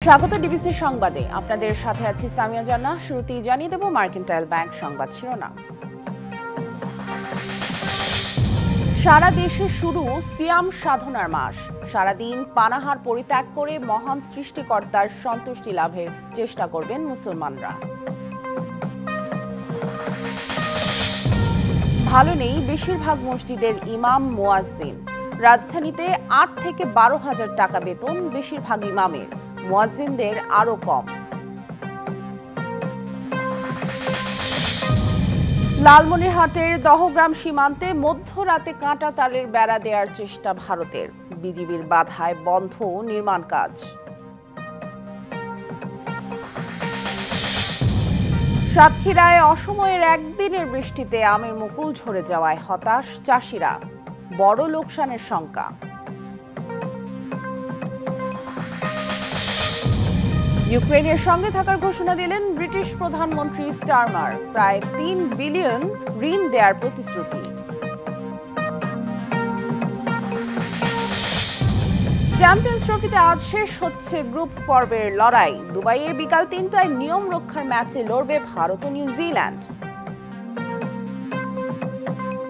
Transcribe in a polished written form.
স্বাগত ডিবিসি সংবাদে আপনাদের সাথে আছি সামিয়া জান্নাহ। শুরুতেই জানিয়ে দেব মার্কেন্টাইল ব্যাংক সংবাদ শিরোনাম। সারা দেশে শুরু সিয়াম সাধনার মাস। সারাদিন পানাহার পরিত্যাগ করে মহান সৃষ্টিকর্তার সন্তুষ্টি লাভের চেষ্টা করবেন মুসলমানরা। ভালো নেই বেশিরভাগ মসজিদের ইমাম মুয়াজ্জিন। রাজধানীতে ৮ থেকে ১২,০০০ টাকা বেতন বেশিরভাগ ইমামের, মুয়াজ্জিনদের আরও কম। লালমনিরহাটের দহগ্রাম সীমান্তে মধ্যরাতে কাঁটা তারের বেড়া দেওয়ার চেষ্টা ভারতের, বিজিবির বাধায় বন্ধ নির্মাণ কাজ। সাতক্ষীরায় অসময়ের একদিনের বৃষ্টিতে আমের মুকুল ঝরে যাওয়ায় হতাশ চাষিরা, বড় লোকসানের শঙ্কা। ইউক্রেনের সঙ্গে থাকার ঘোষণা দিলেন ব্রিটিশ প্রধানমন্ত্রী স্টারমার, প্রায় ৩ বিলিয়ন ঋণ দেওয়ার প্রতিশ্রুতি। চ্যাম্পিয়ন্স ট্রফিতে আজ শেষ হচ্ছে গ্রুপ পর্বের লড়াই। দুবাইয়ে বিকাল ৩টায় নিয়ম রক্ষার ম্যাচে লড়বে ভারত ও নিউজিল্যান্ড।